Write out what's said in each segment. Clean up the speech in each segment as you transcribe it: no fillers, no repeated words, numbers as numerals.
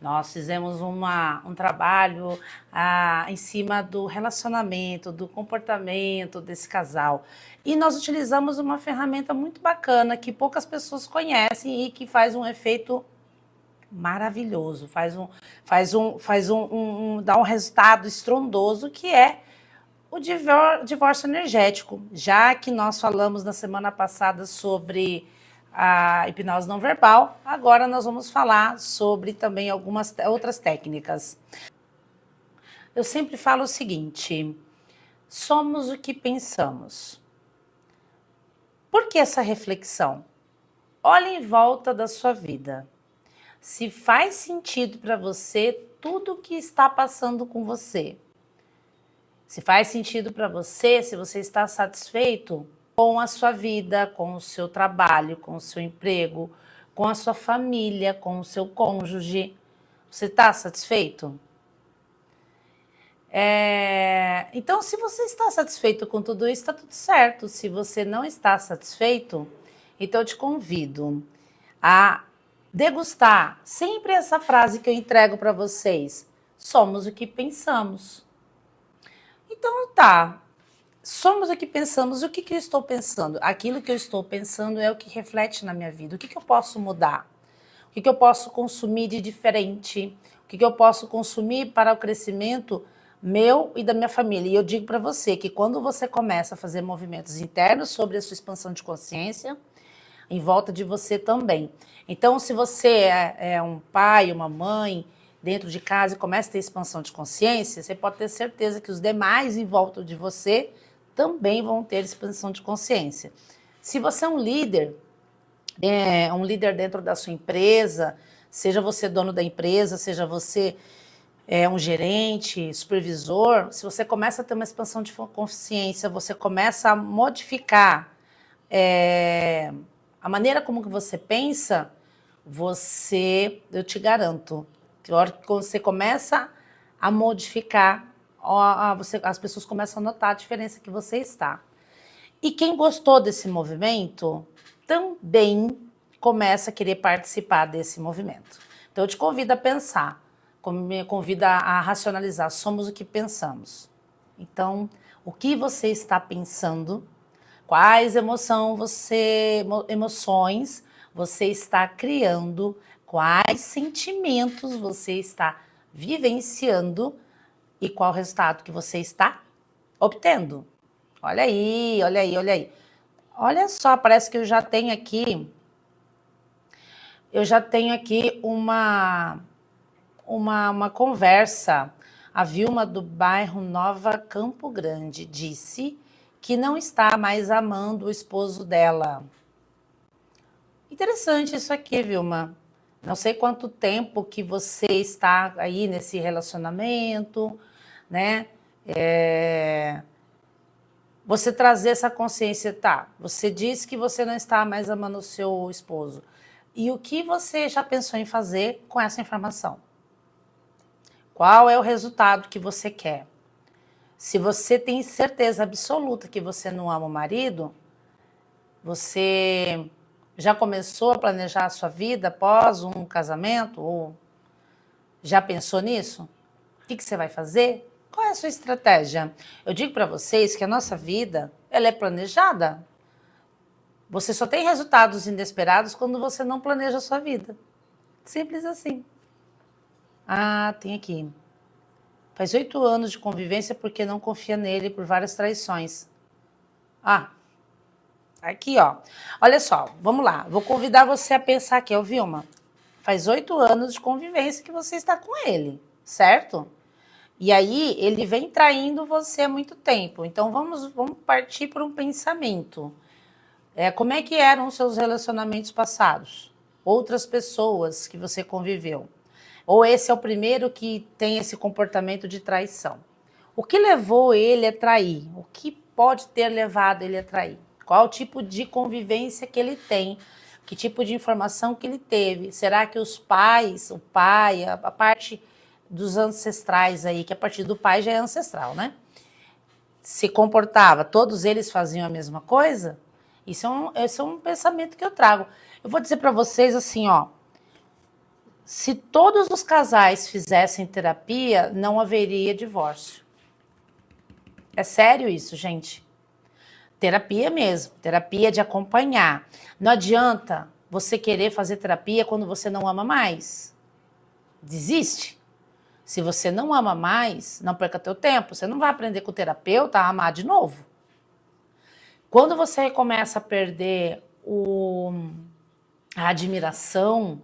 Nós fizemos um trabalho em cima do relacionamento, do comportamento desse casal. E nós utilizamos uma ferramenta muito bacana que poucas pessoas conhecem e que faz um efeito maravilhoso, dá um resultado estrondoso, que é o divórcio energético. Já que nós falamos na semana passada sobre a hipnose não verbal, agora nós vamos falar sobre também algumas outras técnicas. Eu sempre falo o seguinte: somos o que pensamos. Por que essa reflexão? Olhe em volta da sua vida. Se faz sentido para você tudo o que está passando com você. Se faz sentido para você, se você está satisfeito com a sua vida, com o seu trabalho, com o seu emprego, com a sua família, com o seu cônjuge. Você está satisfeito? Então, se você está satisfeito com tudo isso, está tudo certo. Se você não está satisfeito, então eu te convido a degustar sempre essa frase que eu entrego para vocês: somos o que pensamos. Então tá, somos o que pensamos. O que eu estou pensando? Aquilo que eu estou pensando é o que reflete na minha vida. O que eu posso mudar? O que eu posso consumir de diferente? O que eu posso consumir para o crescimento meu e da minha família? E eu digo para você que quando você começa a fazer movimentos internos sobre a sua expansão de consciência, em volta de você também. Então, se você é um pai, uma mãe, dentro de casa e começa a ter expansão de consciência, você pode ter certeza que os demais em volta de você também vão ter expansão de consciência. Se você é um líder dentro da sua empresa, seja você dono da empresa, seja você um gerente, supervisor, se você começa a ter uma expansão de consciência, você começa a modificar a maneira como que você pensa, eu te garanto, que a hora que você começa a modificar, as pessoas começam a notar a diferença que você está. E quem gostou desse movimento também começa a querer participar desse movimento. Então eu te convido a pensar, me convido a racionalizar. Somos o que pensamos. Então, o que você está pensando? Quais emoções você está criando? Quais sentimentos você está vivenciando? E qual o resultado que você está obtendo? Olha aí, olha aí, olha aí. Olha só, parece que eu já tenho aqui uma conversa. A Vilma, do bairro Nova Campo Grande, disse que não está mais amando o esposo dela. Interessante isso aqui, Vilma. Não sei quanto tempo que você está aí nesse relacionamento, né? Você trazer essa consciência, tá? Você disse que você não está mais amando o seu esposo. E o que você já pensou em fazer com essa informação? Qual é o resultado que você quer? Se você tem certeza absoluta que você não ama o marido, você já começou a planejar a sua vida após um casamento? Ou já pensou nisso? O que você vai fazer? Qual é a sua estratégia? Eu digo para vocês que a nossa vida, ela é planejada. Você só tem resultados inesperados quando você não planeja a sua vida. Simples assim. Ah, tem aqui. Faz 8 anos de convivência porque não confia nele por várias traições. Ah, aqui, ó. Olha só, vamos lá. Vou convidar você a pensar aqui, ó, Vilma. Faz 8 anos de convivência que você está com ele, certo? E aí, ele vem traindo você há muito tempo. Então, vamos partir por um pensamento. Como é que eram os seus relacionamentos passados? Outras pessoas que você conviveu? Ou esse é o primeiro que tem esse comportamento de traição? O que levou ele a trair? O que pode ter levado ele a trair? Qual o tipo de convivência que ele tem? Que tipo de informação que ele teve? Será que os pais, o pai, a parte dos ancestrais aí, que a partir do pai já é ancestral, né? Se comportava, todos eles faziam a mesma coisa? Esse é um pensamento que eu trago. Eu vou dizer para vocês assim, ó. se todos os casais fizessem terapia, não haveria divórcio. É sério isso, gente. Terapia mesmo, terapia de acompanhar. Não adianta você querer fazer terapia quando você não ama mais. Desiste. Se você não ama mais, não perca teu tempo. Você não vai aprender com o terapeuta a amar de novo. Quando você começa a perder a admiração,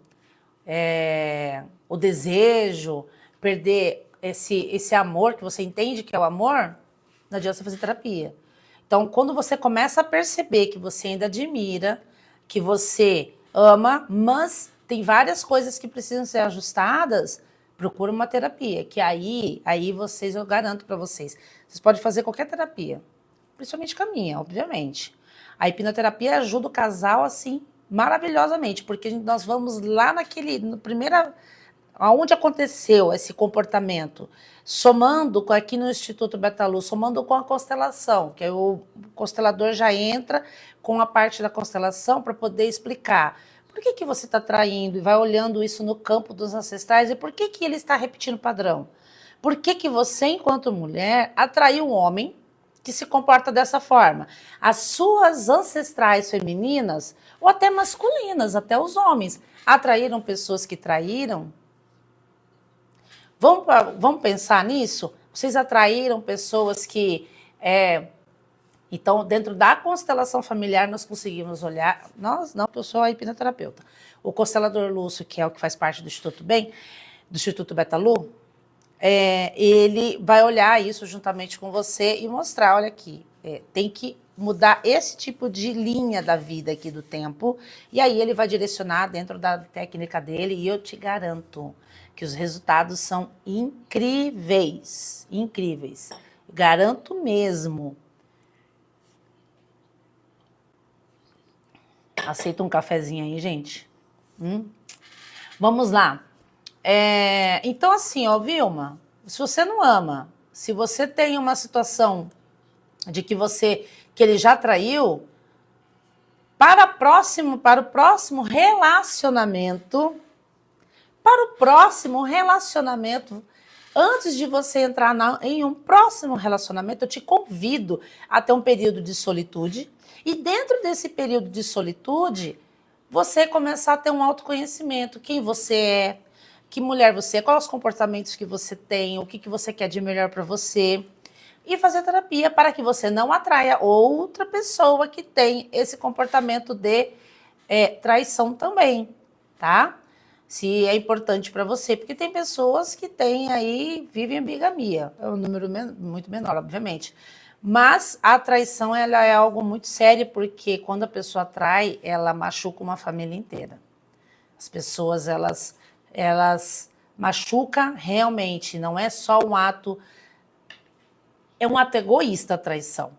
o desejo, perder esse amor que você entende que é o amor, não adianta você fazer terapia. Então, quando você começa a perceber que você ainda admira, que você ama, mas tem várias coisas que precisam ser ajustadas, procura uma terapia, que aí vocês, eu garanto para vocês podem fazer qualquer terapia, principalmente com a minha, obviamente. A hipnoterapia ajuda o casal, assim, maravilhosamente, porque nós vamos lá no primeiro, aonde aconteceu esse comportamento, somando aqui no Instituto Beta-Luz, somando com a constelação, que aí o constelador já entra com a parte da constelação para poder explicar por que você está traindo e vai olhando isso no campo dos ancestrais e por que ele está repetindo o padrão. Por que você, enquanto mulher, atraiu um homem que se comporta dessa forma? As suas ancestrais femininas, ou até masculinas, até os homens, atraíram pessoas que traíram? Vamos pensar nisso? Vocês atraíram pessoas que... Então, dentro da constelação familiar, nós conseguimos olhar... Nós, não, porque eu sou a hipnoterapeuta. O constelador Lúcio, que é o que faz parte do Instituto Bem, do Instituto Beta-Lu, ele vai olhar isso juntamente com você e mostrar, olha aqui, tem que mudar esse tipo de linha da vida aqui do tempo, e aí ele vai direcionar dentro da técnica dele, e eu te garanto que os resultados são incríveis, incríveis, garanto mesmo. Aceita um cafezinho aí, gente? Vamos lá. Então, assim, ó, Vilma, se você não ama, se você tem uma situação de que ele já traiu, para o próximo relacionamento, antes de você entrar em um próximo relacionamento, eu te convido a ter um período de solitude, e dentro desse período de solitude, você começar a ter um autoconhecimento, quem você é, que mulher você é, quais os comportamentos que você tem, o que você quer de melhor para você, e fazer terapia para que você não atraia outra pessoa que tem esse comportamento de traição também, tá? Se é importante para você, porque tem pessoas que vivem em bigamia, é um número muito menor, obviamente, mas a traição ela é algo muito sério, porque quando a pessoa trai, ela machuca uma família inteira. As pessoas, elas machucam realmente, não é só um ato, é um ato egoísta a traição,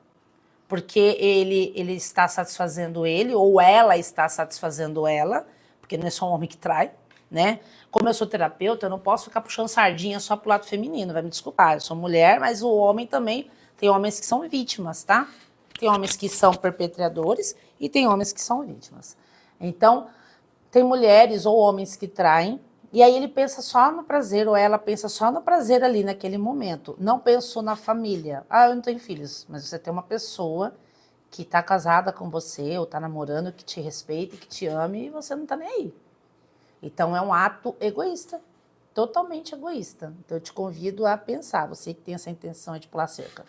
porque ele está satisfazendo ele, ou ela está satisfazendo ela, porque não é só um homem que trai, né? Como eu sou terapeuta, eu não posso ficar puxando sardinha só pro lado feminino, vai me desculpar, eu sou mulher, mas o homem também, tem homens que são vítimas, tá? Tem homens que são perpetradores e tem homens que são vítimas. Então, tem mulheres ou homens que traem, e aí ele pensa só no prazer, ou ela pensa só no prazer ali naquele momento. Não pensou na família. Ah, eu não tenho filhos, mas você tem uma pessoa que está casada com você, ou está namorando, que te respeita, que te ame, e você não está nem aí. Então é um ato egoísta, totalmente egoísta. Então eu te convido a pensar, você que tem essa intenção de pular cerca.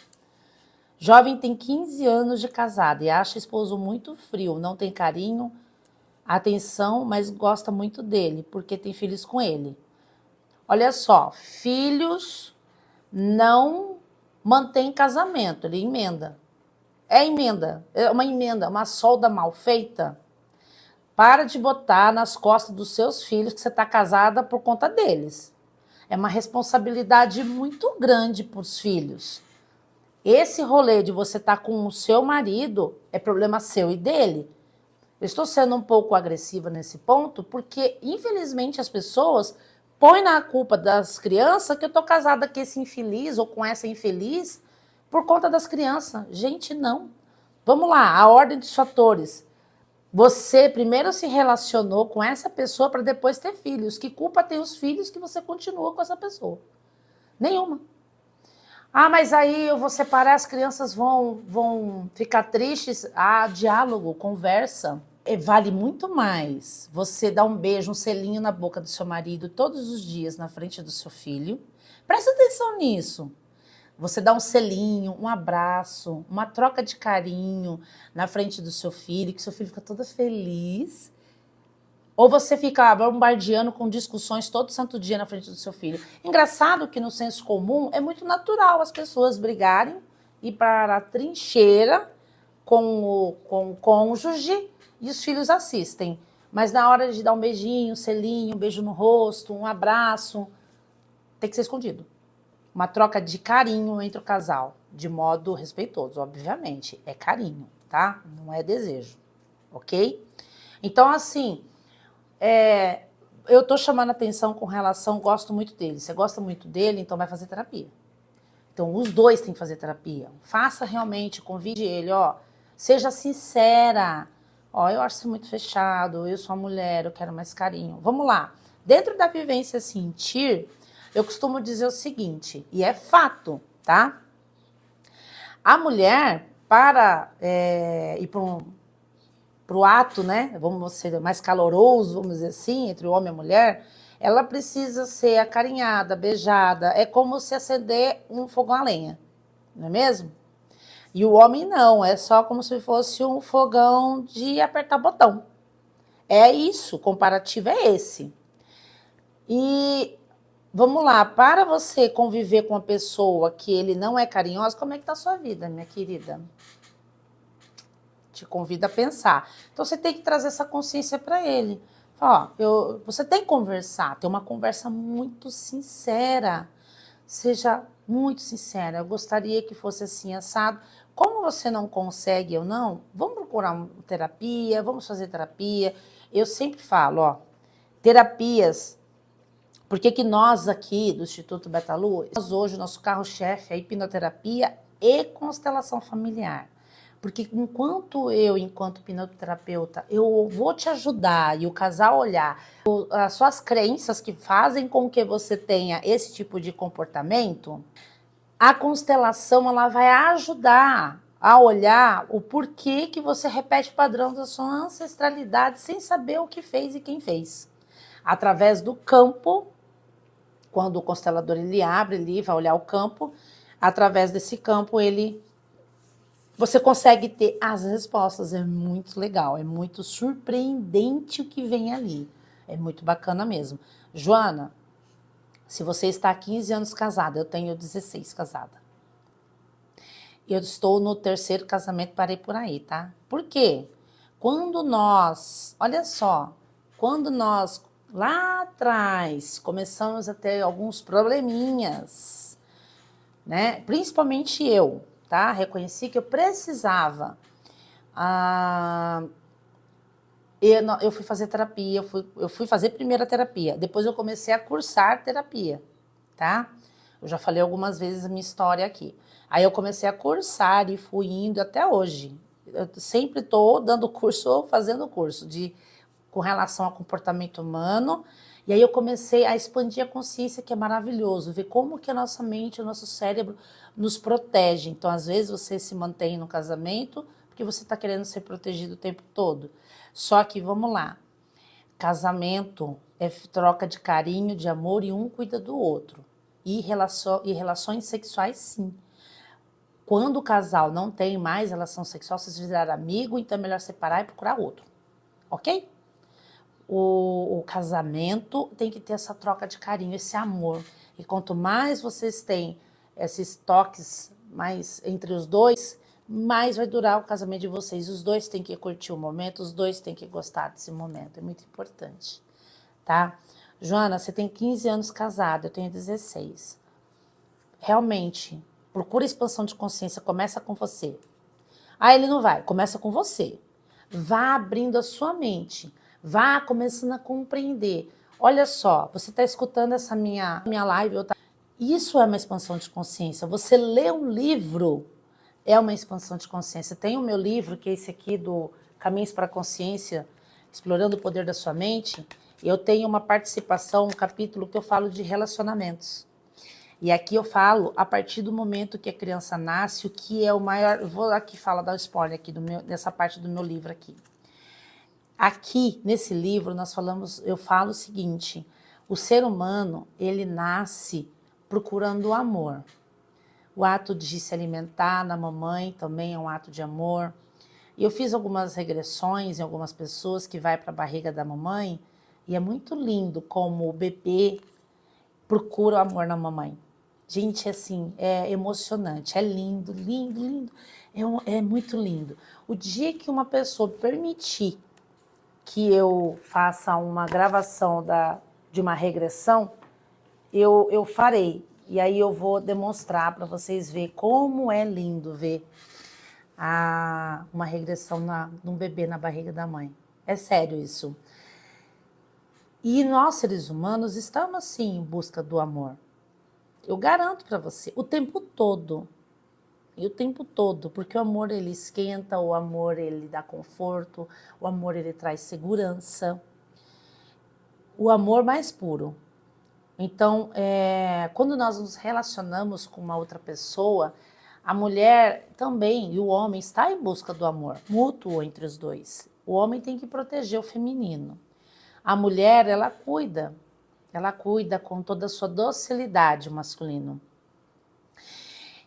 Jovem tem 15 anos de casada e acha esposo muito frio, não tem carinho, atenção, mas gosta muito dele, porque tem filhos com ele. Olha só, filhos não mantém casamento, ele emenda. É uma emenda, uma solda mal feita. Para de botar nas costas dos seus filhos que você está casada por conta deles. É uma responsabilidade muito grande para os filhos. Esse rolê de você estar com o seu marido é problema seu e dele. Eu estou sendo um pouco agressiva nesse ponto, porque, infelizmente, as pessoas põem na culpa das crianças que eu estou casada com esse infeliz ou com essa infeliz por conta das crianças. Gente, não. Vamos lá, a ordem dos fatores. Você primeiro se relacionou com essa pessoa para depois ter filhos. Que culpa tem os filhos que você continua com essa pessoa? Nenhuma. Ah, mas aí eu vou separar, as crianças vão ficar tristes. Ah, diálogo, conversa. Vale muito mais você dar um beijo, um selinho na boca do seu marido todos os dias na frente do seu filho. Presta atenção nisso. Você dá um selinho, um abraço, uma troca de carinho na frente do seu filho, que seu filho fica todo feliz. Ou você fica bombardeando com discussões todo santo dia na frente do seu filho. Engraçado que no senso comum é muito natural as pessoas brigarem, ir para a trincheira com o cônjuge e os filhos assistem. Mas na hora de dar um beijinho, um selinho, um beijo no rosto, um abraço, tem que ser escondido. Uma troca de carinho entre o casal, de modo respeitoso, obviamente. É carinho, tá? Não é desejo, ok? Então, assim, eu tô chamando atenção com relação, gosto muito dele. Você gosta muito dele, então vai fazer terapia. Então, os dois têm que fazer terapia. Faça realmente, convide ele, ó. Seja sincera. Ó, eu acho você muito fechado, eu sou uma mulher, eu quero mais carinho. Vamos lá. Dentro da vivência sentir, eu costumo dizer o seguinte, e é fato, tá? A mulher, para ir para o ato, né? Vamos ser mais caloroso, vamos dizer assim, entre o homem e a mulher, ela precisa ser acarinhada, beijada. É como se acender um fogão a lenha, não é mesmo? E o homem não, é só como se fosse um fogão de apertar botão. É isso, o comparativo é esse. E vamos lá, para você conviver com uma pessoa que ele não é carinhosa, como é que tá a sua vida, minha querida? Te convido a pensar. Então você tem que trazer essa consciência para ele. Ó, você tem que conversar, ter uma conversa muito sincera. Seja muito sincera. Eu gostaria que fosse assim, assado. Como você não consegue ou não, vamos procurar uma terapia, vamos fazer terapia. Eu sempre falo, ó, terapias. Por que nós aqui do Instituto Betalu, nós hoje, o nosso carro-chefe é hipnoterapia e constelação familiar. Porque enquanto hipnoterapeuta, eu vou te ajudar e o casal olhar as suas crenças que fazem com que você tenha esse tipo de comportamento, a constelação ela vai ajudar a olhar o porquê que você repete o padrão da sua ancestralidade sem saber o que fez e quem fez. Através do campo, quando o constelador ele abre, ele vai olhar o campo, através desse campo você consegue ter as respostas. É muito legal, é muito surpreendente o que vem ali. É muito bacana mesmo. Joana, se você está há 15 anos casada, eu tenho 16 casada. Eu estou no 3º casamento, parei por aí, tá? Por quê? Olha só, quando nós lá atrás começamos a ter alguns probleminhas, né? Principalmente eu, tá? Reconheci que eu precisava. Eu fui fazer terapia, eu fui fazer primeira terapia, depois eu comecei a cursar terapia, tá? Eu já falei algumas vezes a minha história aqui. Aí eu comecei a cursar e fui indo até hoje. Eu sempre estou dando curso ou fazendo curso com relação ao comportamento humano. E aí eu comecei a expandir a consciência, que é maravilhoso, ver como que a nossa mente, o nosso cérebro nos protege. Então, às vezes, você se mantém no casamento porque você está querendo ser protegido o tempo todo. Só que, vamos lá, casamento é troca de carinho, de amor e um cuida do outro. E relações sexuais, sim. Quando o casal não tem mais relação sexual, vocês viraram amigo, então é melhor separar e procurar outro. Ok? O casamento tem que ter essa troca de carinho, esse amor. E quanto mais vocês têm esses toques mais entre os dois, mais vai durar o casamento de vocês. Os dois têm que curtir o momento, os dois têm que gostar desse momento. É muito importante, tá? Joana, você tem 15 anos casada, eu tenho 16. Realmente, procura expansão de consciência, começa com você. Ah, ele não vai, começa com você. Vá abrindo a sua mente, vá começando a compreender. Olha só, você está escutando essa minha live, isso é uma expansão de consciência. Você lê um livro é uma expansão de consciência. Tem o meu livro, que é esse aqui do Caminhos para a Consciência, Explorando o Poder da Sua Mente, eu tenho uma participação, um capítulo que eu falo de relacionamentos. E aqui eu falo a partir do momento que a criança nasce, o que é o maior... Eu vou aqui falar, dar um spoiler aqui dessa parte do meu livro aqui. Aqui, nesse livro, eu falo o seguinte: o ser humano, ele nasce procurando o amor. O ato de se alimentar na mamãe também é um ato de amor. E eu fiz algumas regressões em algumas pessoas que vai para a barriga da mamãe, e é muito lindo como o bebê procura o amor na mamãe. Gente, assim, é emocionante, é lindo, lindo, lindo. É muito lindo. O dia que uma pessoa permitir que eu faça uma gravação de uma regressão, eu farei. E aí eu vou demonstrar para vocês verem como é lindo ver uma regressão de um bebê na barriga da mãe. É sério isso. E nós, seres humanos, estamos sim em busca do amor. Eu garanto para você, o tempo todo. E o tempo todo, porque o amor ele esquenta, o amor ele dá conforto, o amor ele traz segurança. O amor mais puro. Então, quando nós nos relacionamos com uma outra pessoa, a mulher também e o homem está em busca do amor mútuo entre os dois. O homem tem que proteger o feminino. A mulher, ela cuida com toda a sua docilidade masculino.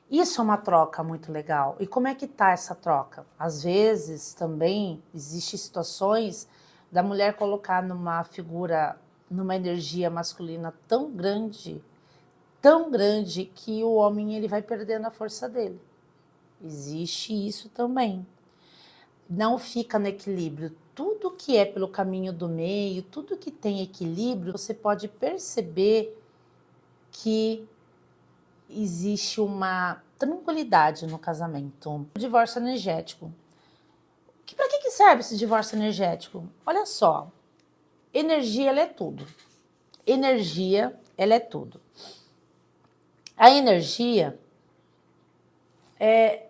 Isso é uma troca muito legal. E como é que tá essa troca? Às vezes também existem situações da mulher colocar numa figura, numa energia masculina tão grande que o homem ele vai perdendo a força dele. Existe isso também. Não fica no equilíbrio. Tudo que é pelo caminho do meio, tudo que tem equilíbrio, você pode perceber que existe uma tranquilidade no casamento. O divórcio energético. Para que serve esse divórcio energético? Olha só, energia ela é tudo. Energia ela é tudo. A energia,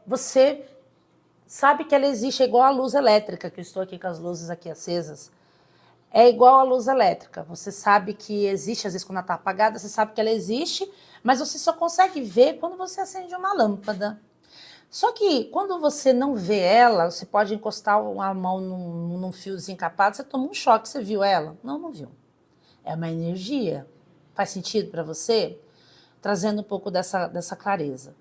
você sabe que ela existe, é igual a luz elétrica, que eu estou aqui com as luzes aqui acesas. É igual a luz elétrica. Você sabe que existe, às vezes quando ela está apagada, você sabe que ela existe, mas você só consegue ver quando você acende uma lâmpada. Só que quando você não vê ela, você pode encostar a mão num fiozinho capado, você toma um choque, você viu ela? Não, não viu. É uma energia. Faz sentido para você? Trazendo um pouco dessa clareza.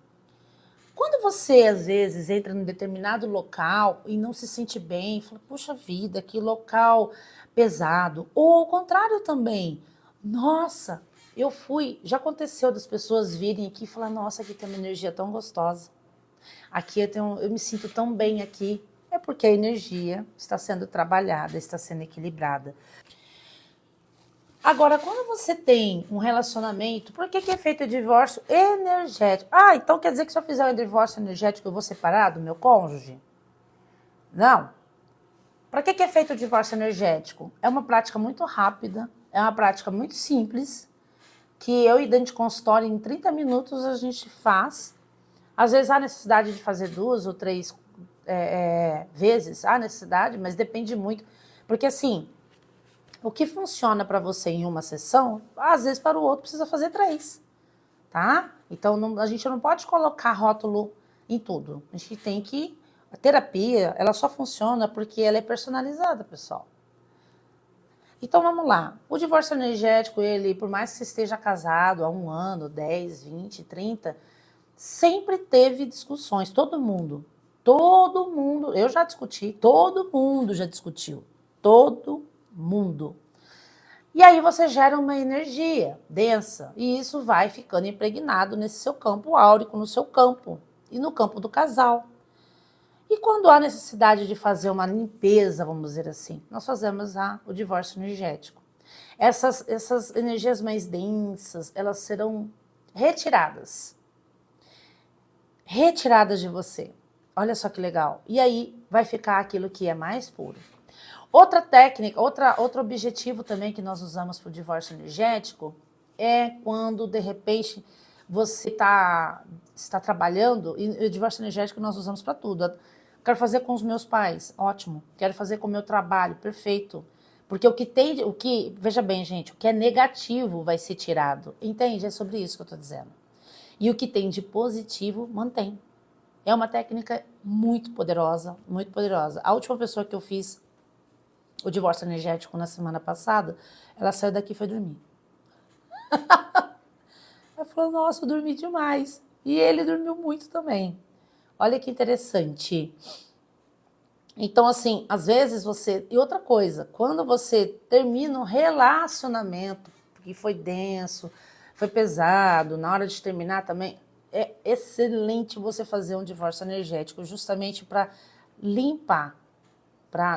Quando você, às vezes, entra num determinado local e não se sente bem, fala, puxa vida, que local pesado. Ou ao contrário também, nossa, eu fui, já aconteceu das pessoas virem aqui e falar, nossa, aqui tem uma energia tão gostosa. Aqui eu me sinto tão bem aqui. É porque a energia está sendo trabalhada, está sendo equilibrada. Agora, quando você tem um relacionamento, por que é feito o divórcio energético? Ah, então quer dizer que se eu fizer o divórcio energético eu vou separar do meu cônjuge? Não. Para que é feito o divórcio energético? É uma prática muito rápida, é uma prática muito simples, que eu e dentro de consultório, em 30 minutos a gente faz. Às vezes há necessidade de fazer 2 ou 3 vezes, há necessidade, mas depende muito. Porque assim, o que funciona para você em uma sessão, às vezes para o outro precisa fazer 3, tá? Então a gente não pode colocar rótulo em tudo. A gente tem que... A terapia, ela só funciona porque ela é personalizada, pessoal. Então vamos lá. O divórcio energético, ele, por mais que você esteja casado há 1 ano, 10, 20, 30, sempre teve discussões. Todo mundo, eu já discuti, todo mundo já discutiu. Todo mundo. E aí você gera uma energia densa e isso vai ficando impregnado nesse seu campo áurico, no seu campo e no campo do casal. E quando há necessidade de fazer uma limpeza, vamos dizer assim, nós fazemos o divórcio energético. Essas energias mais densas, elas serão retiradas de você. Olha só que legal. E aí vai ficar aquilo que é mais puro. Outra técnica, outro objetivo também que nós usamos para o divórcio energético é quando, de repente, você está trabalhando, e o divórcio energético nós usamos para tudo. Quero fazer com os meus pais, ótimo. Quero fazer com o meu trabalho, perfeito. Porque veja bem, gente, o que é negativo vai ser tirado. Entende? É sobre isso que eu tô dizendo. E o que tem de positivo, mantém. É uma técnica muito poderosa, muito poderosa. A última pessoa que eu fiz o divórcio energético na semana passada, ela saiu daqui e foi dormir. Ela falou, nossa, eu dormi demais. E ele dormiu muito também. Olha que interessante. Então, assim, às vezes você... E outra coisa, quando você termina um relacionamento que foi denso, foi pesado, na hora de terminar também, é excelente você fazer um divórcio energético justamente para limpar, para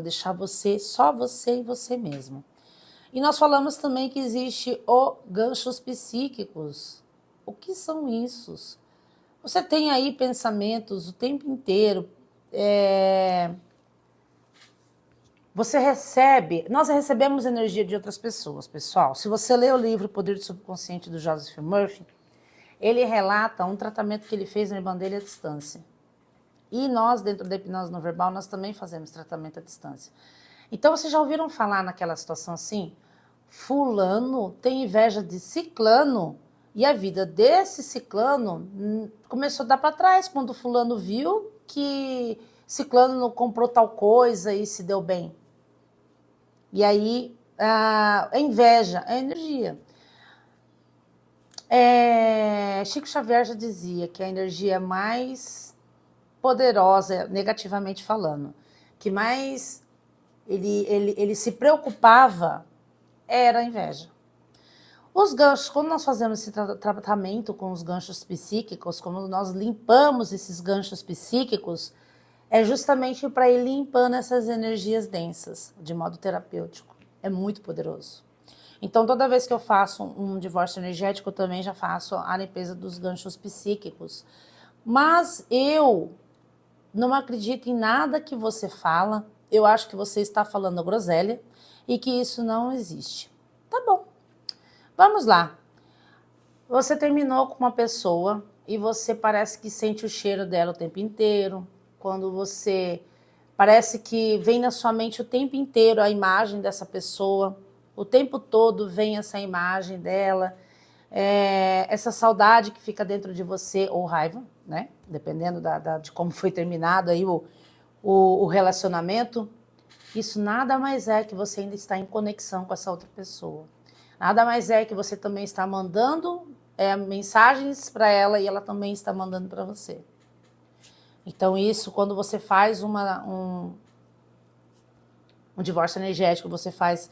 deixar só você e você mesmo. E nós falamos também que existe ganchos psíquicos. O que são isso? Você tem aí pensamentos o tempo inteiro. Nós recebemos energia de outras pessoas, pessoal. Se você ler o livro Poder do Subconsciente do Joseph Murphy, ele relata um tratamento que ele fez na irmã dele à distância. E nós, dentro da hipnose não verbal, nós também fazemos tratamento à distância. Então, vocês já ouviram falar naquela situação assim? Fulano tem inveja de ciclano e a vida desse ciclano começou a dar para trás quando fulano viu que ciclano não comprou tal coisa e se deu bem. E aí, a inveja, a energia. Chico Xavier já dizia que a energia mais poderosa, negativamente falando, que mais ele se preocupava era a inveja. Os ganchos, quando nós fazemos esse tratamento com os ganchos psíquicos, quando nós limpamos esses ganchos psíquicos, é justamente para ir limpando essas energias densas, de modo terapêutico. É muito poderoso. Então, toda vez que eu faço um divórcio energético, eu também já faço a limpeza dos ganchos psíquicos. Mas eu não acredito em nada que você fala. Eu acho que você está falando groselha e que isso não existe. Tá bom. Vamos lá. Você terminou com uma pessoa e você parece que sente o cheiro dela o tempo inteiro. Quando você... Parece que vem na sua mente o tempo inteiro a imagem dessa pessoa. O tempo todo vem essa imagem dela. Essa saudade que fica dentro de você, ou raiva, né? Dependendo de como foi terminado aí o relacionamento. Isso nada mais é que você ainda está em conexão com essa outra pessoa. Nada mais é que você também está mandando mensagens para ela e ela também está mandando para você. Então isso, quando você faz um divórcio energético, você faz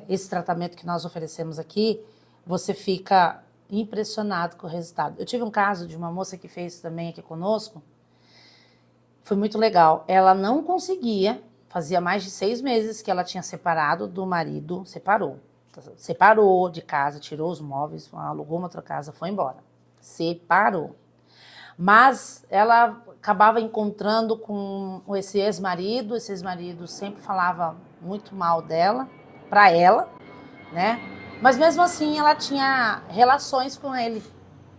esse tratamento que nós oferecemos aqui, você fica impressionado com o resultado. Eu tive um caso de uma moça que fez também aqui conosco, foi muito legal. Ela não conseguia, fazia mais de 6 meses que ela tinha separado do marido, separou de casa, tirou os móveis, alugou uma outra casa, foi embora. Separou. Mas ela acabava encontrando com esse ex-marido sempre falava muito mal dela, para ela, né? Mas mesmo assim ela tinha relações com ele.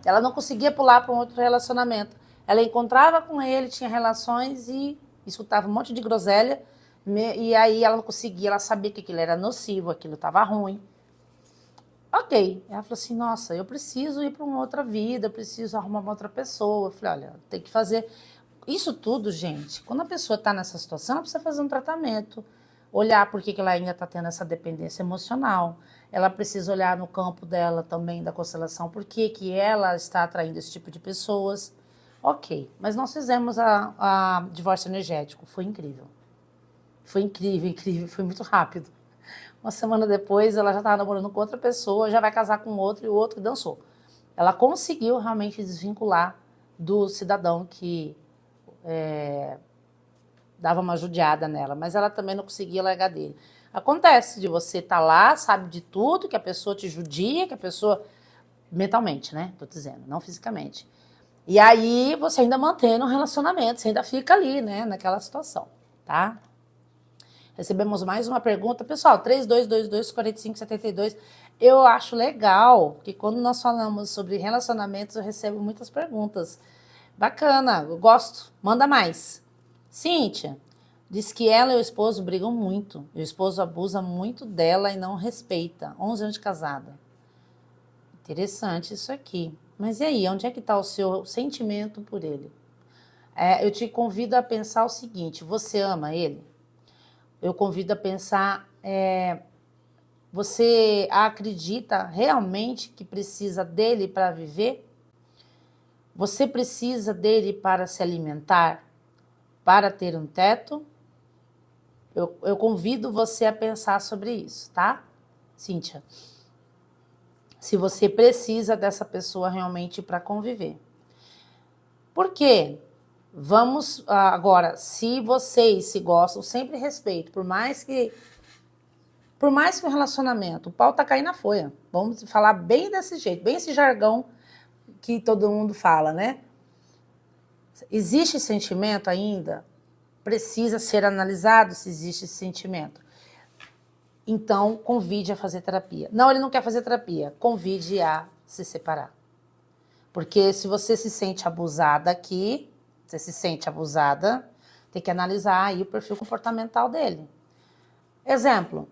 Ela não conseguia pular para um outro relacionamento. Ela encontrava com ele, tinha relações e escutava um monte de groselha. E aí ela não conseguia, ela sabia que aquilo era nocivo, aquilo estava ruim. Ok. Ela falou assim, nossa, eu preciso ir para uma outra vida, eu preciso arrumar uma outra pessoa. Eu falei, olha, tem que fazer... Isso tudo, gente, quando a pessoa está nessa situação, ela precisa fazer um tratamento. Olhar por que ela ainda está tendo essa dependência emocional. Ela precisa olhar no campo dela também, da constelação, por que ela está atraindo esse tipo de pessoas. Ok, mas nós fizemos a divórcio energético, foi incrível. Foi incrível, foi muito rápido. Uma semana depois, ela já estava namorando com outra pessoa, já vai casar com outro e o outro que dançou. Ela conseguiu realmente desvincular do cidadão que dava uma judiada nela, mas ela também não conseguia largar dele. Acontece de você estar lá, sabe de tudo, que a pessoa te judia, que a pessoa... Mentalmente, né? Tô dizendo, não fisicamente. E aí você ainda mantém um relacionamento, você ainda fica ali, né? Naquela situação, tá? Recebemos mais uma pergunta. Pessoal, 3222-4572. Eu acho legal que quando nós falamos sobre relacionamentos, eu recebo muitas perguntas. Bacana, eu gosto. Manda mais. Cíntia, diz que ela e o esposo brigam muito. E o esposo abusa muito dela e não respeita. 11 anos de casada. Interessante isso aqui. Mas e aí, onde é que está o seu sentimento por ele? Eu te convido a pensar o seguinte, você ama ele? Eu convido a pensar, você acredita realmente que precisa dele para viver? Você precisa dele para se alimentar, para ter um teto? Eu convido você a pensar sobre isso, tá, Cíntia? Se você precisa dessa pessoa realmente para conviver. Por quê? Vamos agora, se vocês se gostam, sempre respeito, por mais que o relacionamento, o pau tá caindo na folha. Vamos falar bem desse jeito, bem esse jargão que todo mundo fala, né? Existe sentimento ainda? Precisa ser analisado se existe esse sentimento. Então, convide a fazer terapia. Não, ele não quer fazer terapia. Convide a se separar. Porque se você se sente abusada aqui, você se sente abusada, tem que analisar aí o perfil comportamental dele. Exemplo,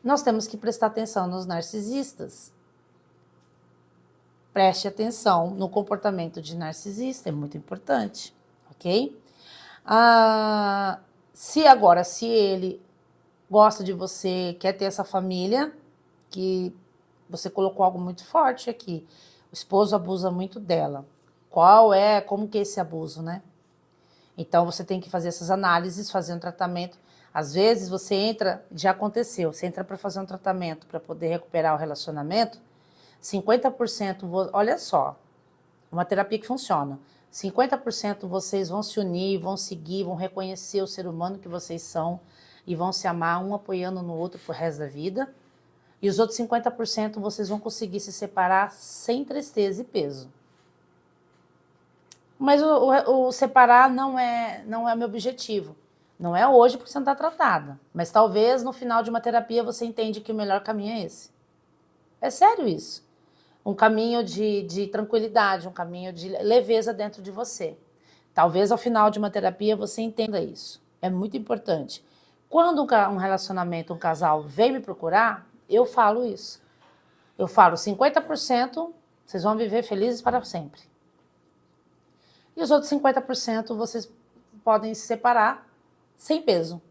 nós temos que prestar atenção nos narcisistas. Preste atenção no comportamento de narcisista, é muito importante, ok? Se ele gosta de você, quer ter essa família, que você colocou algo muito forte aqui, o esposo abusa muito dela. Como que é esse abuso, né? Então você tem que fazer essas análises, fazer um tratamento. Às vezes você entra, já aconteceu, você entra para fazer um tratamento para poder recuperar o relacionamento, 50%, olha só, uma terapia que funciona. 50% vocês vão se unir, vão seguir, vão reconhecer o ser humano que vocês são e vão se amar, um apoiando no outro pro resto da vida. E os outros 50% vocês vão conseguir se separar sem tristeza e peso. Mas o separar não é meu objetivo. Não é hoje porque você não está tratada. Mas talvez no final de uma terapia você entende que o melhor caminho é esse. É sério isso. Um caminho de tranquilidade, um caminho de leveza dentro de você. Talvez ao final de uma terapia você entenda isso. É muito importante. Quando um relacionamento, um casal vem me procurar, eu falo isso. Eu falo 50% vocês vão viver felizes para sempre. E os outros 50% vocês podem se separar sem peso,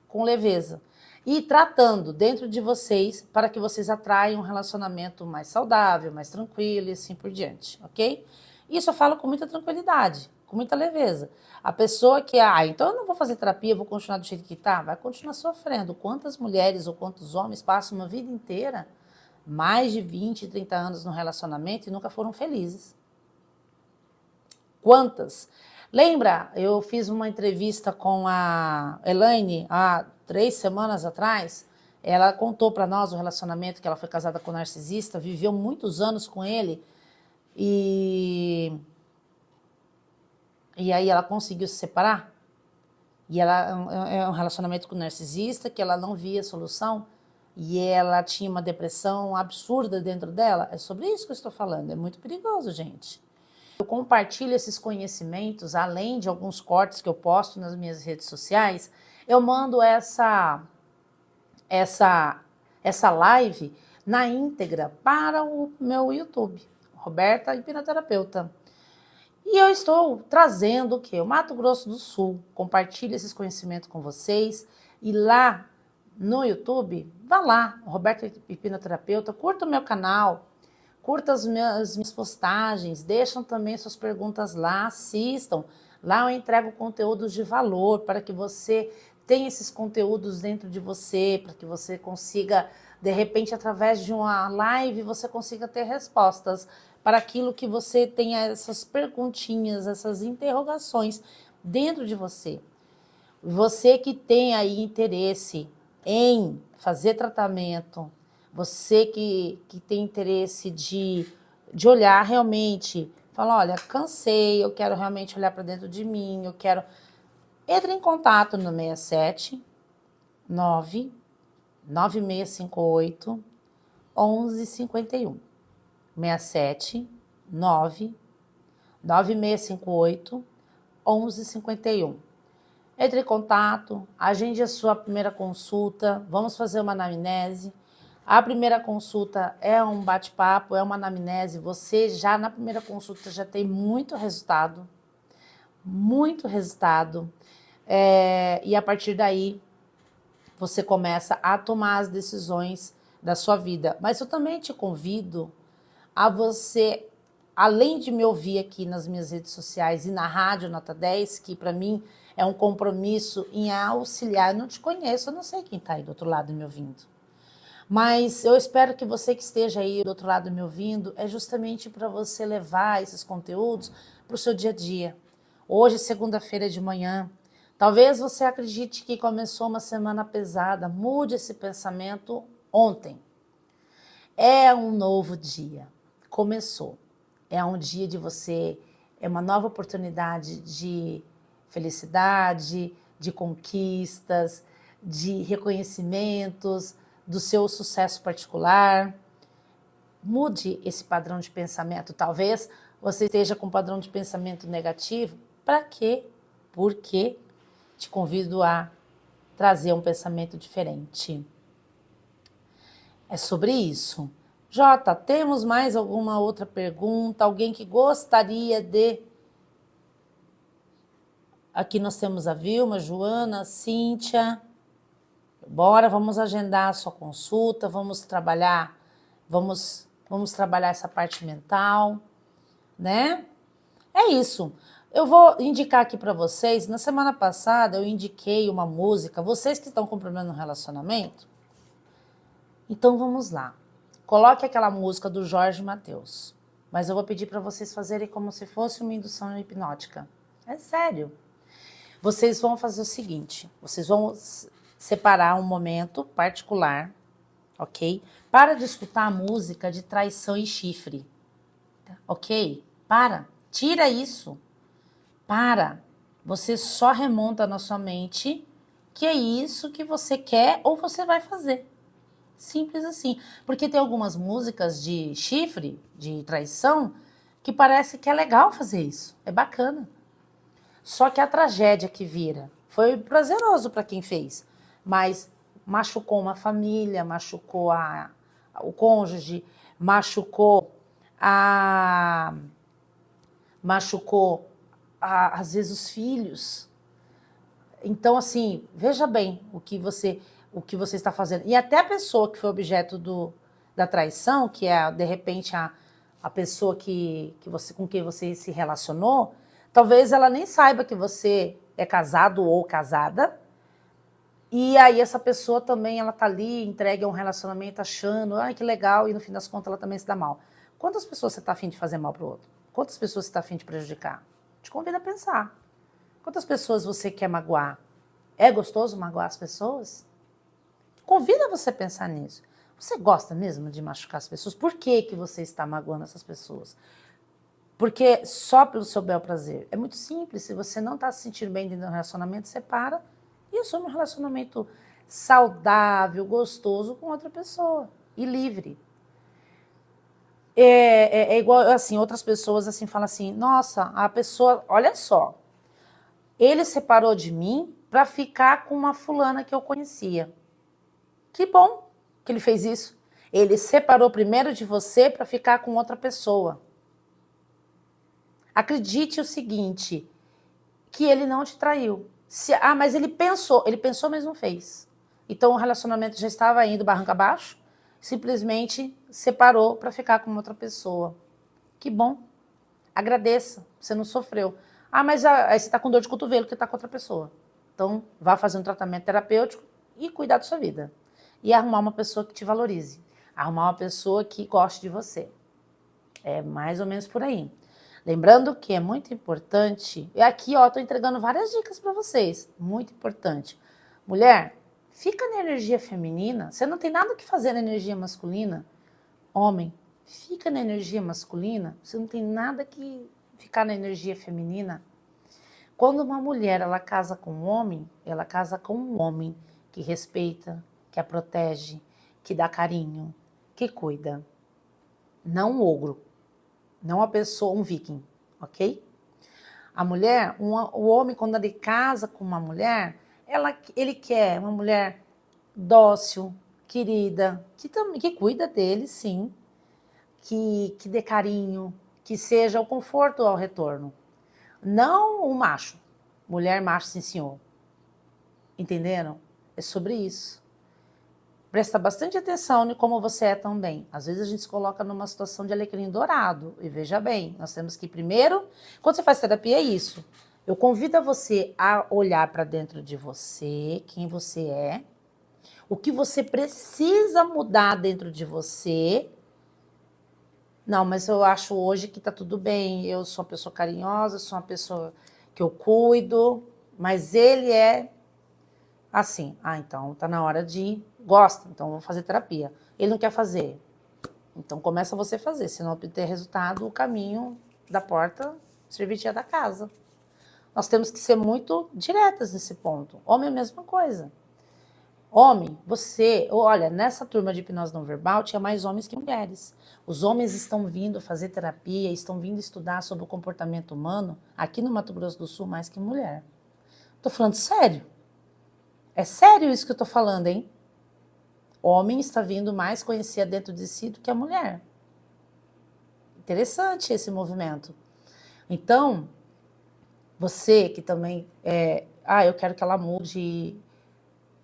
com leveza. E tratando dentro de vocês para que vocês atraiam um relacionamento mais saudável, mais tranquilo e assim por diante, ok? Isso eu falo com muita tranquilidade, com muita leveza. A pessoa que, então eu não vou fazer terapia, vou continuar do jeito que tá, vai continuar sofrendo. Quantas mulheres ou quantos homens passam uma vida inteira, mais de 20, 30 anos no relacionamento e nunca foram felizes? Quantas? Lembra, eu fiz uma entrevista com a Elaine há 3 semanas atrás. Ela contou para nós o relacionamento que ela foi casada com um narcisista, viveu muitos anos com ele e aí ela conseguiu se separar. E ela é um relacionamento com um narcisista que ela não via solução e ela tinha uma depressão absurda dentro dela. É sobre isso que eu estou falando, é muito perigoso, gente. Eu compartilho esses conhecimentos, além de alguns cortes que eu posto nas minhas redes sociais, eu mando essa live na íntegra para o meu YouTube, Roberta Hipnoterapeuta. E eu estou trazendo o quê? O Mato Grosso do Sul. Compartilho esses conhecimentos com vocês. E lá no YouTube, vá lá, Roberta Hipnoterapeuta, curta o meu canal, curta as minhas postagens, deixam também suas perguntas lá, assistam. Lá eu entrego conteúdos de valor para que você tenha esses conteúdos dentro de você, para que você consiga, de repente, através de uma live, você consiga ter respostas para aquilo que você tenha essas perguntinhas, essas interrogações dentro de você. Você que tem aí interesse em fazer tratamento, você que tem interesse de olhar realmente, falar, olha, cansei, eu quero realmente olhar para dentro de mim, eu quero... Entre em contato no 67 9 9658 1151. 67 9 9658 1151. Entre em contato, agende a sua primeira consulta, vamos fazer uma anamnese. A primeira consulta é um bate-papo, é uma anamnese. Você já na primeira consulta já tem muito resultado. E a partir daí você começa a tomar as decisões da sua vida. Mas eu também te convido a você, além de me ouvir aqui nas minhas redes sociais e na Rádio Nota 10, que para mim é um compromisso em auxiliar. Eu não te conheço, eu não sei quem está aí do outro lado me ouvindo. Mas eu espero que você que esteja aí do outro lado me ouvindo, é justamente para você levar esses conteúdos para o seu dia a dia. Hoje, segunda-feira de manhã, talvez você acredite que começou uma semana pesada, mude esse pensamento ontem. É um novo dia, começou. É um dia de você, é uma nova oportunidade de felicidade, de conquistas, de reconhecimentos, do seu sucesso particular. Mude esse padrão de pensamento. Talvez você esteja com um padrão de pensamento negativo. Para quê? Por quê? Te convido a trazer um pensamento diferente. É sobre isso. Jota, temos mais alguma outra pergunta? Alguém que gostaria de... Aqui nós temos a Vilma, Joana, Cíntia. Bora, vamos agendar a sua consulta, vamos trabalhar essa parte mental, né? É isso. Eu vou indicar aqui para vocês, na semana passada eu indiquei uma música, vocês que estão com problema no relacionamento, então vamos lá. Coloque aquela música do Jorge Mateus, mas eu vou pedir para vocês fazerem como se fosse uma indução hipnótica. É sério. Vocês vão fazer o seguinte, vocês vão separar um momento particular, ok? Para de escutar a música de traição e chifre, ok? Tira isso. Você só remonta na sua mente que é isso que você quer ou você vai fazer. Simples assim. Porque tem algumas músicas de chifre, de traição, que parece que é legal fazer isso. É bacana. Só que a tragédia que vira foi prazeroso para quem fez, mas machucou uma família, machucou o cônjuge, machucou às vezes os filhos. Então, assim, veja bem o que você está fazendo. E até a pessoa que foi objeto da traição, que é, de repente, a pessoa com quem você se relacionou, talvez ela nem saiba que você é casado ou casada, e aí essa pessoa também, ela tá ali, entregue a um relacionamento achando, ai, que legal, e no fim das contas ela também se dá mal. Quantas pessoas você tá afim de fazer mal pro outro? Quantas pessoas você tá afim de prejudicar? Te convido a pensar. Quantas pessoas você quer magoar? É gostoso magoar as pessoas? Convida você a pensar nisso. Você gosta mesmo de machucar as pessoas? Por que você está magoando essas pessoas? Porque só pelo seu bel prazer. É muito simples. Se você não está se sentindo bem dentro do relacionamento, separa e assume um relacionamento saudável, gostoso com outra pessoa e livre. É igual, assim, outras pessoas assim falam assim, nossa, a pessoa, olha só, ele separou de mim para ficar com uma fulana que eu conhecia. Que bom que ele fez isso. Ele separou primeiro de você para ficar com outra pessoa. Acredite o seguinte, que ele não te traiu. Mas ele pensou, mas não fez. Então o relacionamento já estava indo barranca abaixo, simplesmente separou para ficar com outra pessoa. Que bom. Agradeça, você não sofreu. Mas aí você está com dor de cotovelo porque está com outra pessoa. Então vá fazer um tratamento terapêutico e cuidar da sua vida. E arrumar uma pessoa que te valorize. Arrumar uma pessoa que goste de você. É mais ou menos por aí. Lembrando que é muito importante, e aqui ó, tô entregando várias dicas para vocês, muito importante. Mulher, fica na energia feminina, você não tem nada que fazer na energia masculina. Homem, fica na energia masculina, você não tem nada que ficar na energia feminina. Quando uma mulher, ela casa com um homem, ela casa com um homem que respeita, que a protege, que dá carinho, que cuida. Não um ogro. Não uma pessoa, um viking. ok? A mulher, o homem, quando ele casa com uma mulher, ele quer uma mulher dócil, querida, que cuida dele, sim, que dê carinho, que seja o conforto ao retorno. Não o macho. Mulher, macho, sim, senhor. Entenderam? É sobre isso. Presta bastante atenção em como você é também. Às vezes a gente se coloca numa situação de alecrim dourado. E veja bem, nós temos que primeiro, quando você faz terapia, é isso. Eu convido você a olhar para dentro de você, quem você é, o que você precisa mudar dentro de você. Não, mas eu acho hoje que tá tudo bem. Eu sou uma pessoa carinhosa, sou uma pessoa que eu cuido, mas ele é assim. Ah, então tá na hora de... Gosta, então vou fazer terapia. Ele não quer fazer. Então começa você a fazer. Se não obter resultado, o caminho da porta, serventia da casa. Nós temos que ser muito diretas nesse ponto. Homem é a mesma coisa. Homem, você... Olha, nessa turma de hipnose não verbal tinha mais homens que mulheres. Os homens estão vindo fazer terapia, estão vindo estudar sobre o comportamento humano aqui no Mato Grosso do Sul mais que mulher. Tô falando sério. É sério isso que eu tô falando, hein? Homem está vindo mais conhecer dentro de si do que a mulher. Interessante esse movimento. Então, você que também eu quero que ela mude,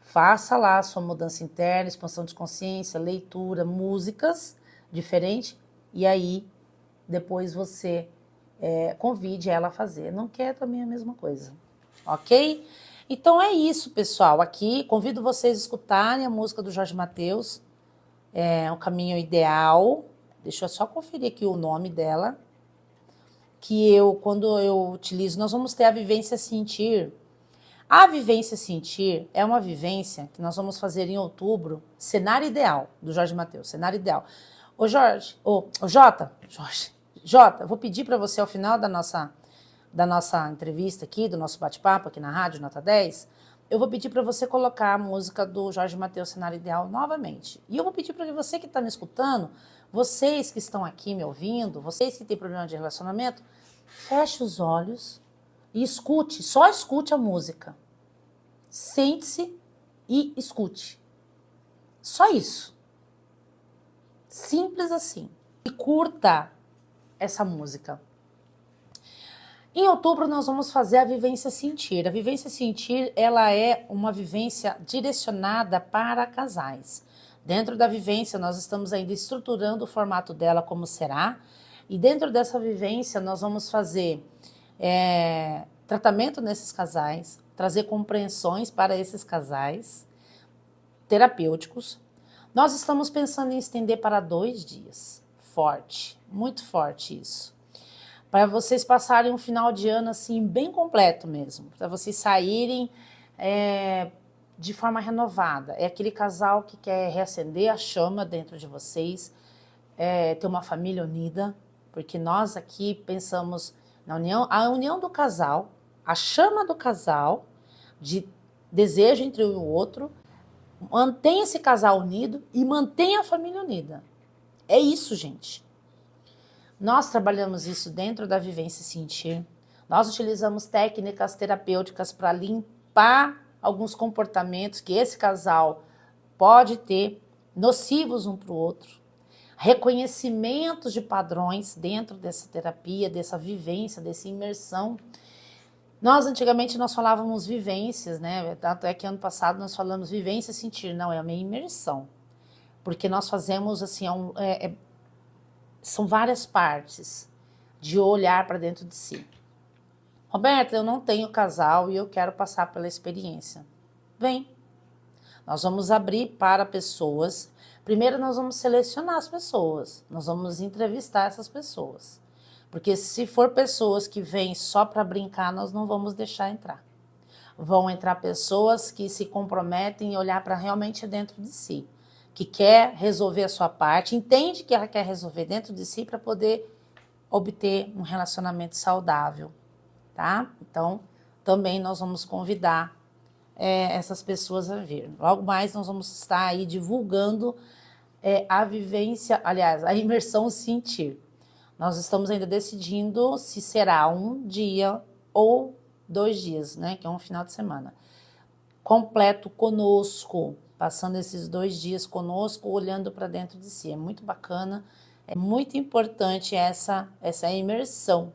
faça lá a sua mudança interna, expansão de consciência, leitura, músicas diferentes, e aí depois você convide ela a fazer. Não quer também a mesma coisa, ok? Então é isso, pessoal. Aqui convido vocês a escutarem a música do Jorge Mateus, O Caminho Ideal. Deixa eu só conferir aqui o nome dela. Que quando eu utilizo, nós vamos ter a vivência sentir. A vivência sentir é uma vivência que nós vamos fazer em outubro, cenário ideal, do Jorge Mateus, cenário ideal. Ô Jorge, Jota, vou pedir para você ao final da nossa entrevista aqui, do nosso bate-papo aqui na Rádio Nota 10, eu vou pedir para você colocar a música do Jorge Mateus, cenário ideal, novamente. E eu vou pedir para você que está me escutando, vocês que estão aqui me ouvindo, vocês que têm problema de relacionamento, feche os olhos e escute, só escute a música. Sente-se e escute. Só isso. Simples assim. E curta essa música. Em outubro nós vamos fazer a vivência sentir. A vivência sentir, ela é uma vivência direcionada para casais. Dentro da vivência nós estamos ainda estruturando o formato dela como será. E dentro dessa vivência nós vamos fazer tratamento nesses casais, trazer compreensões para esses casais terapêuticos. Nós estamos pensando em estender para 2 dias. Forte, muito forte isso. Para vocês passarem um final de ano assim bem completo mesmo, para vocês saírem de forma renovada. É aquele casal que quer reacender a chama dentro de vocês, ter uma família unida, porque nós aqui pensamos na união, a união do casal, a chama do casal, de desejo entre um e o outro, mantém esse casal unido e mantém a família unida. É isso, gente. Nós trabalhamos isso dentro da vivência sentir. Nós utilizamos técnicas terapêuticas para limpar alguns comportamentos que esse casal pode ter, nocivos um para o outro. Reconhecimentos de padrões dentro dessa terapia, dessa vivência, dessa imersão. Antigamente, nós falávamos vivências, né? Tanto é que ano passado nós falamos vivência sentir. Não, é uma imersão. Porque nós fazemos, assim, são várias partes de olhar para dentro de si. Roberta, eu não tenho casal e eu quero passar pela experiência. Vem. Nós vamos abrir para pessoas. Primeiro nós vamos selecionar as pessoas. Nós vamos entrevistar essas pessoas. Porque se for pessoas que vêm só para brincar, nós não vamos deixar entrar. Vão entrar pessoas que se comprometem em olhar para realmente dentro de si. Que quer resolver a sua parte, entende que ela quer resolver dentro de si para poder obter um relacionamento saudável, tá? Então, também nós vamos convidar essas pessoas a vir. Logo mais nós vamos estar aí divulgando a vivência, aliás, a imersão sentir. Nós estamos ainda decidindo se será um dia ou 2 dias, né? Que é um final de semana. Completo conosco, passando esses 2 dias conosco, olhando para dentro de si. É muito bacana, é muito importante essa imersão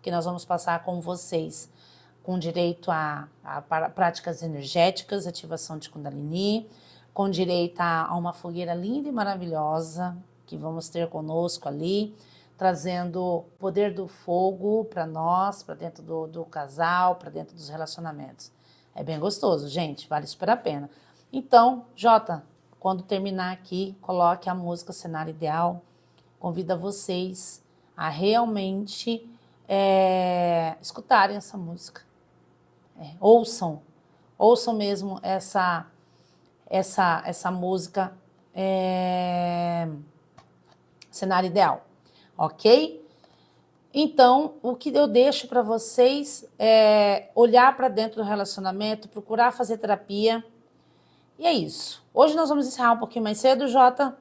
que nós vamos passar com vocês, com direito a práticas energéticas, ativação de Kundalini, com direito a uma fogueira linda e maravilhosa que vamos ter conosco ali, trazendo o poder do fogo para nós, para dentro do casal, para dentro dos relacionamentos. É bem gostoso, gente, vale super a pena. Então, Jota, quando terminar aqui, coloque a música Cenário Ideal. Convido vocês a realmente escutarem essa música. Ouçam mesmo essa música Cenário Ideal, ok? Então, o que eu deixo para vocês é olhar para dentro do relacionamento, procurar fazer terapia. E é isso. Hoje nós vamos encerrar um pouquinho mais cedo, Jota.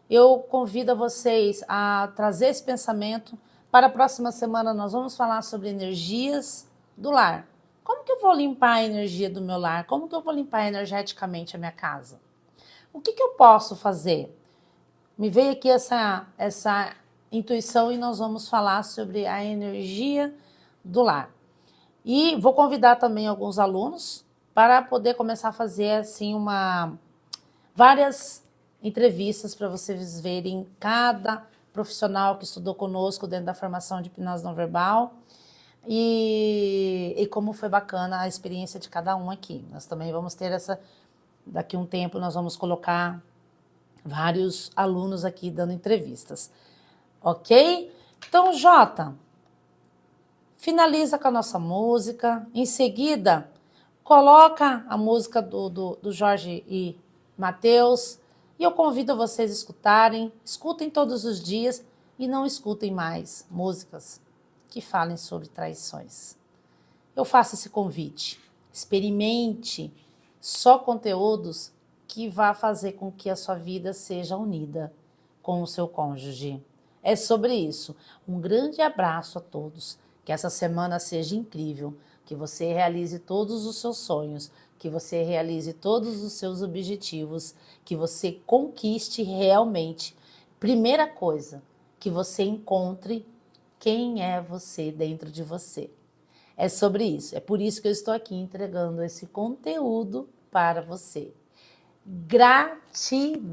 Eu convido vocês a trazer esse pensamento. Para a próxima semana nós vamos falar sobre energias do lar. Como que eu vou limpar a energia do meu lar? Como que eu vou limpar energeticamente a minha casa? O que eu posso fazer? Me veio aqui essa intuição e nós vamos falar sobre a energia do lar. E vou convidar também alguns alunos para poder começar a fazer assim várias entrevistas para vocês verem cada profissional que estudou conosco dentro da formação de hipnose não verbal e como foi bacana a experiência de cada um aqui. Nós também vamos ter daqui a um tempo nós vamos colocar vários alunos aqui dando entrevistas. Ok? Então, Jota, finaliza com a nossa música. Em seguida, coloca a música do Jorge e Matheus. E eu convido vocês a escutem todos os dias e não escutem mais músicas que falem sobre traições. Eu faço esse convite. Experimente só conteúdos que vá fazer com que a sua vida seja unida com o seu cônjuge. É sobre isso. Um grande abraço a todos. Que essa semana seja incrível. Que você realize todos os seus sonhos. Que você realize todos os seus objetivos. Que você conquiste realmente. Primeira coisa, que você encontre quem é você dentro de você. É sobre isso. É por isso que eu estou aqui entregando esse conteúdo para você. Gratidão!